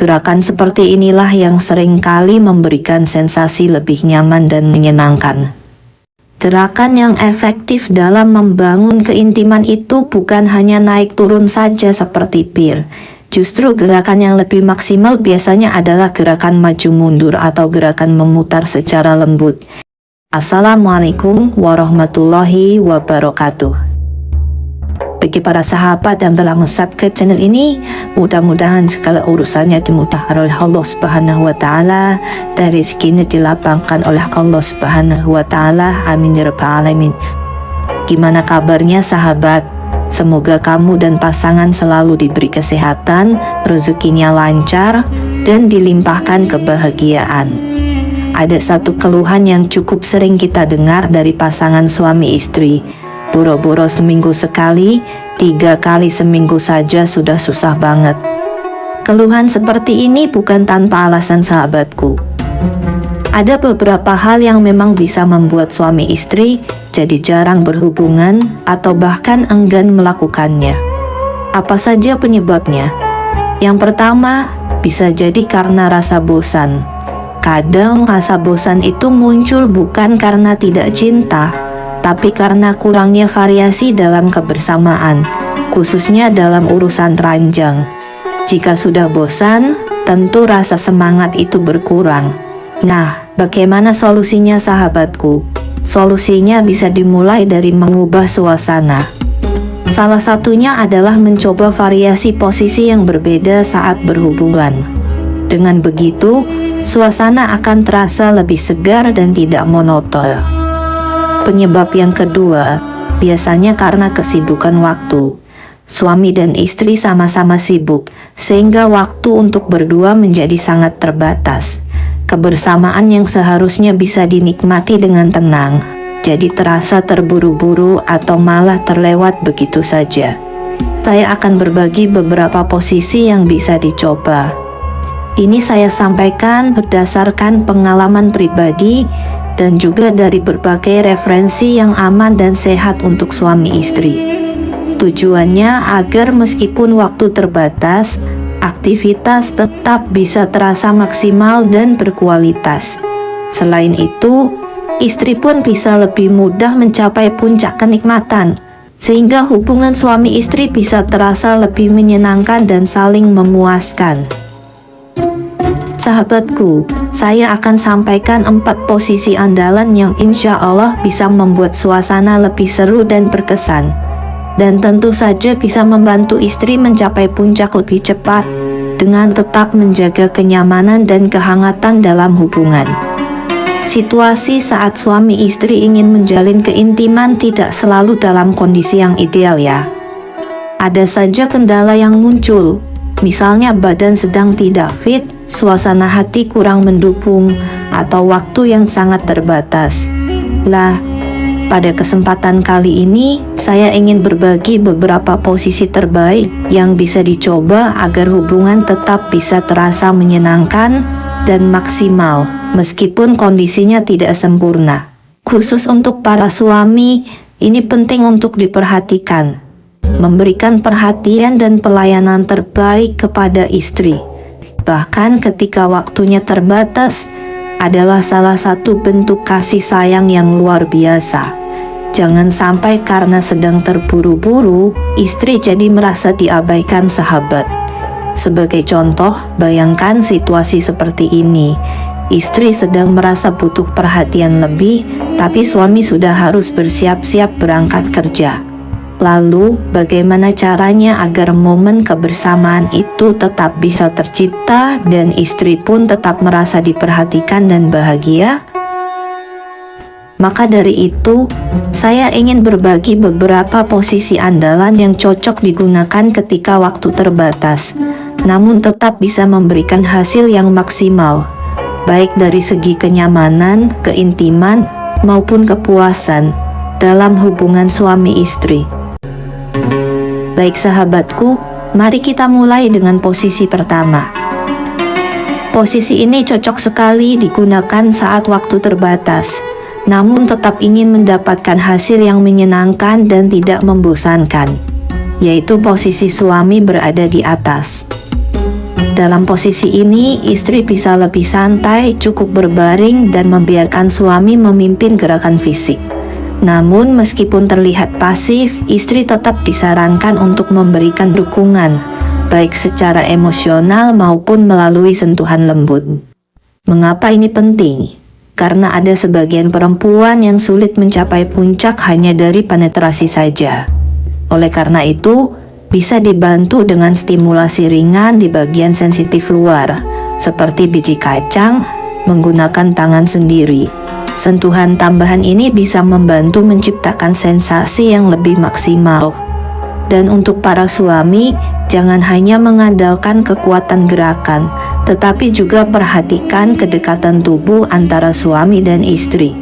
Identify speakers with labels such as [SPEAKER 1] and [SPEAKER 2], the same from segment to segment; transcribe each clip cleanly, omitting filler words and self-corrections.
[SPEAKER 1] Gerakan seperti inilah yang seringkali memberikan sensasi lebih nyaman dan menyenangkan. Gerakan yang efektif dalam membangun keintiman itu bukan hanya naik turun saja seperti pir. Justru gerakan yang lebih maksimal biasanya adalah gerakan maju mundur atau gerakan memutar secara lembut. Assalamualaikum warahmatullahi wabarakatuh. Bagi para sahabat yang telah subscribe channel ini, mudah-mudahan segala urusannya dimudahkan oleh Allah Subhanahu wa Ta'ala dan rezekinya dilapangkan oleh Allah Subhanahu wa Ta'ala. Amin ya rabbal alamin. Gimana kabarnya sahabat? Semoga kamu dan pasangan selalu diberi kesehatan, rezekinya lancar, dan dilimpahkan kebahagiaan. Ada satu keluhan yang cukup sering kita dengar dari pasangan suami istri. Boro-boro seminggu sekali, 3 kali seminggu saja sudah susah banget. Keluhan seperti ini bukan tanpa alasan sahabatku. Ada beberapa hal yang memang bisa membuat suami istri jadi jarang berhubungan atau bahkan enggan melakukannya. Apa saja penyebabnya? Yang pertama, bisa jadi karena rasa bosan. Kadang rasa bosan itu muncul bukan karena tidak cinta, tapi karena kurangnya variasi dalam kebersamaan, khususnya dalam urusan ranjang. Jika sudah bosan, tentu rasa semangat itu berkurang. Nah, bagaimana solusinya sahabatku? Solusinya bisa dimulai dari mengubah suasana. Salah satunya adalah mencoba variasi posisi yang berbeda saat berhubungan. Dengan begitu, suasana akan terasa lebih segar dan tidak monoton. Penyebab yang kedua, biasanya karena kesibukan waktu. Suami dan istri sama-sama sibuk, sehingga waktu untuk berdua menjadi sangat terbatas. Kebersamaan yang seharusnya bisa dinikmati dengan tenang, jadi terasa terburu-buru atau malah terlewat begitu saja. Saya akan berbagi beberapa posisi yang bisa dicoba. Ini saya sampaikan berdasarkan pengalaman pribadi dan juga dari berbagai referensi yang aman dan sehat untuk suami istri. Tujuannya agar meskipun waktu terbatas, aktivitas tetap bisa terasa maksimal dan berkualitas. Selain itu, istri pun bisa lebih mudah mencapai puncak kenikmatan, sehingga hubungan suami istri bisa terasa lebih menyenangkan dan saling memuaskan. Sahabatku, saya akan sampaikan 4 posisi andalan yang insya Allah bisa membuat suasana lebih seru dan berkesan. Dan tentu saja bisa membantu istri mencapai puncak lebih cepat dengan tetap menjaga kenyamanan dan kehangatan dalam hubungan. Situasi saat suami istri ingin menjalin keintiman tidak selalu dalam kondisi yang ideal ya. Ada saja kendala yang muncul. Misalnya badan sedang tidak fit, suasana hati kurang mendukung, atau waktu yang sangat terbatas. Pada kesempatan kali ini, saya ingin berbagi beberapa posisi terbaik yang bisa dicoba agar hubungan tetap bisa terasa menyenangkan dan maksimal, meskipun kondisinya tidak sempurna. Khusus untuk para suami, ini penting untuk diperhatikan. Memberikan perhatian dan pelayanan terbaik kepada istri, bahkan ketika waktunya terbatas, adalah salah satu bentuk kasih sayang yang luar biasa. Jangan sampai karena sedang terburu-buru, istri jadi merasa diabaikan sahabat. Sebagai contoh, bayangkan situasi seperti ini. Istri sedang merasa butuh perhatian lebih, tapi suami sudah harus bersiap-siap berangkat kerja. Lalu, bagaimana caranya agar momen kebersamaan itu tetap bisa tercipta dan istri pun tetap merasa diperhatikan dan bahagia? Maka dari itu, saya ingin berbagi beberapa posisi andalan yang cocok digunakan ketika waktu terbatas, namun tetap bisa memberikan hasil yang maksimal, baik dari segi kenyamanan, keintiman, maupun kepuasan dalam hubungan suami istri. Baik sahabatku, mari kita mulai dengan posisi pertama. Posisi ini cocok sekali digunakan saat waktu terbatas, namun tetap ingin mendapatkan hasil yang menyenangkan dan tidak membosankan, yaitu posisi suami berada di atas. Dalam posisi ini, istri bisa lebih santai, cukup berbaring, dan membiarkan suami memimpin gerakan fisik. Namun, meskipun terlihat pasif, istri tetap disarankan untuk memberikan dukungan, baik secara emosional maupun melalui sentuhan lembut. Mengapa ini penting? Karena ada sebagian perempuan yang sulit mencapai puncak hanya dari penetrasi saja. Oleh karena itu, bisa dibantu dengan stimulasi ringan di bagian sensitif luar, seperti biji kacang, menggunakan tangan sendiri. Sentuhan tambahan ini bisa membantu menciptakan sensasi yang lebih maksimal. Dan untuk para suami, jangan hanya mengandalkan kekuatan gerakan, tetapi juga perhatikan kedekatan tubuh antara suami dan istri.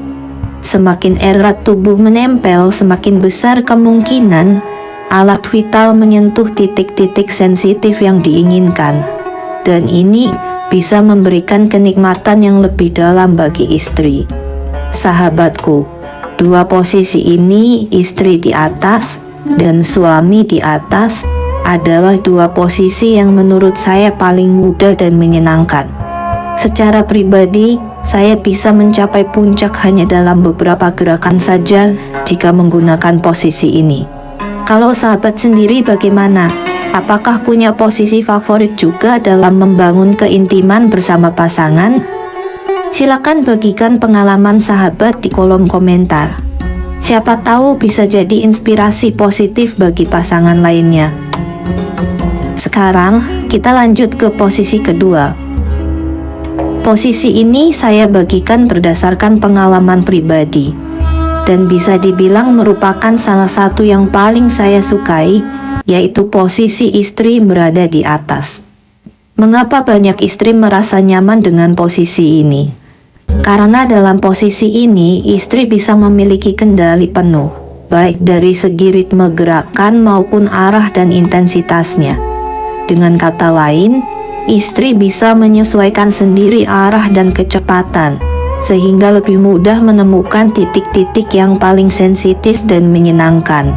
[SPEAKER 1] Semakin erat tubuh menempel, semakin besar kemungkinan alat vital menyentuh titik-titik sensitif yang diinginkan. Dan ini bisa memberikan kenikmatan yang lebih dalam bagi istri. Sahabatku, dua posisi ini, istri di atas dan suami di atas, adalah dua posisi yang menurut saya paling mudah dan menyenangkan. Secara pribadi, saya bisa mencapai puncak hanya dalam beberapa gerakan saja jika menggunakan posisi ini. Kalau sahabat sendiri bagaimana? Apakah punya posisi favorit juga dalam membangun keintiman bersama pasangan? Silakan bagikan pengalaman sahabat di kolom komentar. Siapa tahu bisa jadi inspirasi positif bagi pasangan lainnya. Sekarang kita lanjut ke posisi kedua. Posisi ini saya bagikan berdasarkan pengalaman pribadi, dan bisa dibilang merupakan salah satu yang paling saya sukai, yaitu posisi istri berada di atas. Mengapa banyak istri merasa nyaman dengan posisi ini? Karena dalam posisi ini, istri bisa memiliki kendali penuh, baik dari segi ritme gerakan maupun arah dan intensitasnya. Dengan kata lain, istri bisa menyesuaikan sendiri arah dan kecepatan, sehingga lebih mudah menemukan titik-titik yang paling sensitif dan menyenangkan.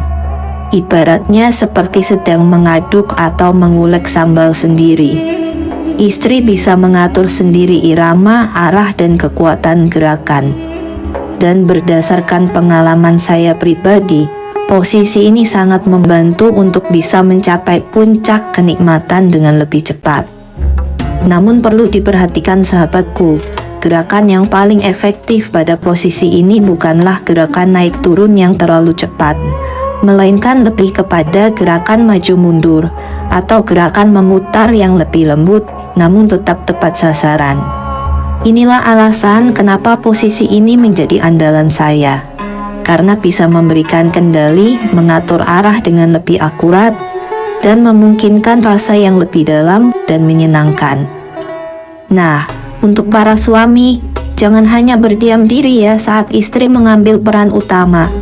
[SPEAKER 1] Ibaratnya seperti sedang mengaduk atau mengulek sambal sendiri. Istri bisa mengatur sendiri irama, arah, dan kekuatan gerakan. Dan berdasarkan pengalaman saya pribadi, posisi ini sangat membantu untuk bisa mencapai puncak kenikmatan dengan lebih cepat. Namun perlu diperhatikan sahabatku, gerakan yang paling efektif pada posisi ini bukanlah gerakan naik turun yang terlalu cepat, melainkan lebih kepada gerakan maju mundur atau gerakan memutar yang lebih lembut namun tetap tepat sasaran. Inilah alasan kenapa posisi ini menjadi andalan saya, karena bisa memberikan kendali, mengatur arah dengan lebih akurat, dan memungkinkan rasa yang lebih dalam dan menyenangkan. Nah, untuk para suami, jangan hanya berdiam diri ya saat istri mengambil peran utama.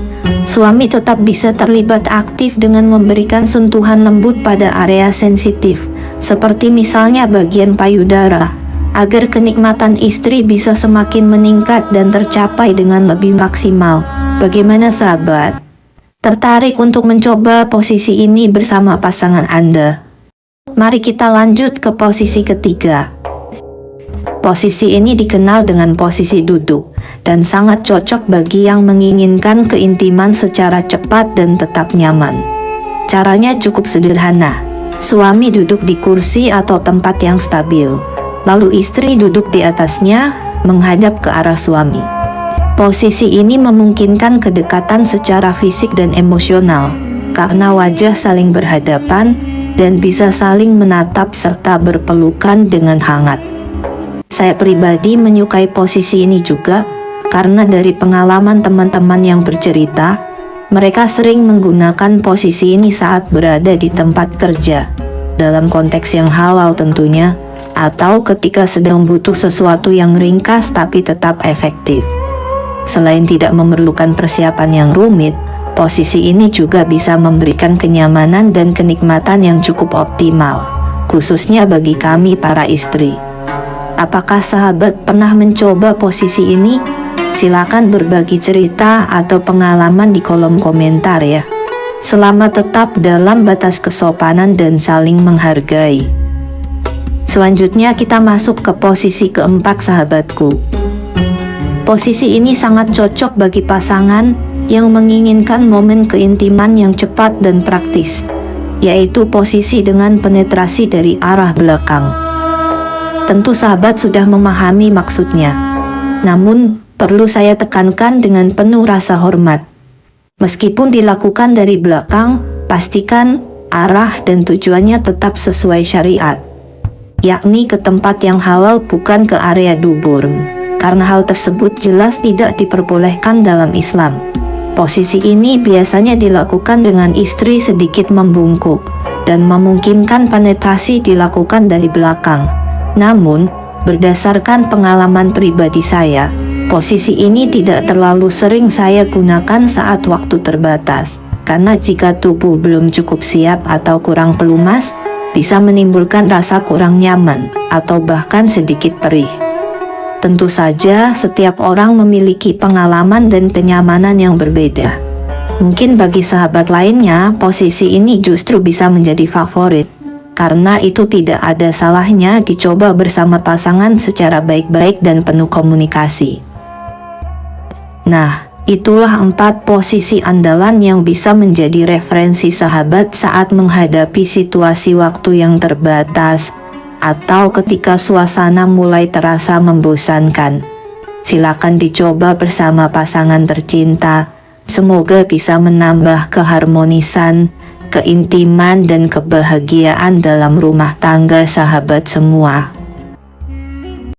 [SPEAKER 1] Suami tetap bisa terlibat aktif dengan memberikan sentuhan lembut pada area sensitif, seperti misalnya bagian payudara, agar kenikmatan istri bisa semakin meningkat dan tercapai dengan lebih maksimal. Bagaimana sahabat? Tertarik untuk mencoba posisi ini bersama pasangan Anda? Mari kita lanjut ke posisi ketiga. Posisi ini dikenal dengan posisi duduk, dan sangat cocok bagi yang menginginkan keintiman secara cepat dan tetap nyaman. Caranya cukup sederhana. Suami duduk di kursi atau tempat yang stabil, lalu istri duduk di atasnya, menghadap ke arah suami. Posisi ini memungkinkan kedekatan secara fisik dan emosional, karena wajah saling berhadapan, dan bisa saling menatap serta berpelukan dengan hangat. Saya pribadi menyukai posisi ini juga, karena dari pengalaman teman-teman yang bercerita, mereka sering menggunakan posisi ini saat berada di tempat kerja, dalam konteks yang halal tentunya, atau ketika sedang butuh sesuatu yang ringkas tapi tetap efektif. Selain tidak memerlukan persiapan yang rumit, posisi ini juga bisa memberikan kenyamanan dan kenikmatan yang cukup optimal, khususnya bagi kami para istri. Apakah sahabat pernah mencoba posisi ini? Silakan berbagi cerita atau pengalaman di kolom komentar ya. Selama tetap dalam batas kesopanan dan saling menghargai. Selanjutnya kita masuk ke posisi keempat, sahabatku. Posisi ini sangat cocok bagi pasangan yang menginginkan momen keintiman yang cepat dan praktis, yaitu posisi dengan penetrasi dari arah belakang. Tentu sahabat sudah memahami maksudnya. Namun, perlu saya tekankan dengan penuh rasa hormat. Meskipun dilakukan dari belakang, pastikan arah dan tujuannya tetap sesuai syariat, yakni ke tempat yang halal, bukan ke area dubur, karena hal tersebut jelas tidak diperbolehkan dalam Islam. Posisi ini biasanya dilakukan dengan istri sedikit membungkuk dan memungkinkan penetrasi dilakukan dari belakang. Namun, berdasarkan pengalaman pribadi saya, posisi ini tidak terlalu sering saya gunakan saat waktu terbatas, karena jika tubuh belum cukup siap atau kurang pelumas, bisa menimbulkan rasa kurang nyaman atau bahkan sedikit perih. Tentu saja, setiap orang memiliki pengalaman dan kenyamanan yang berbeda. Mungkin bagi sahabat lainnya, posisi ini justru bisa menjadi favorit, karena itu tidak ada salahnya dicoba bersama pasangan secara baik-baik dan penuh komunikasi. Nah, itulah 4 posisi andalan yang bisa menjadi referensi sahabat saat menghadapi situasi waktu yang terbatas atau ketika suasana mulai terasa membosankan. Silakan dicoba bersama pasangan tercinta. Semoga bisa menambah keharmonisan, keintiman, dan kebahagiaan dalam rumah tangga sahabat semua.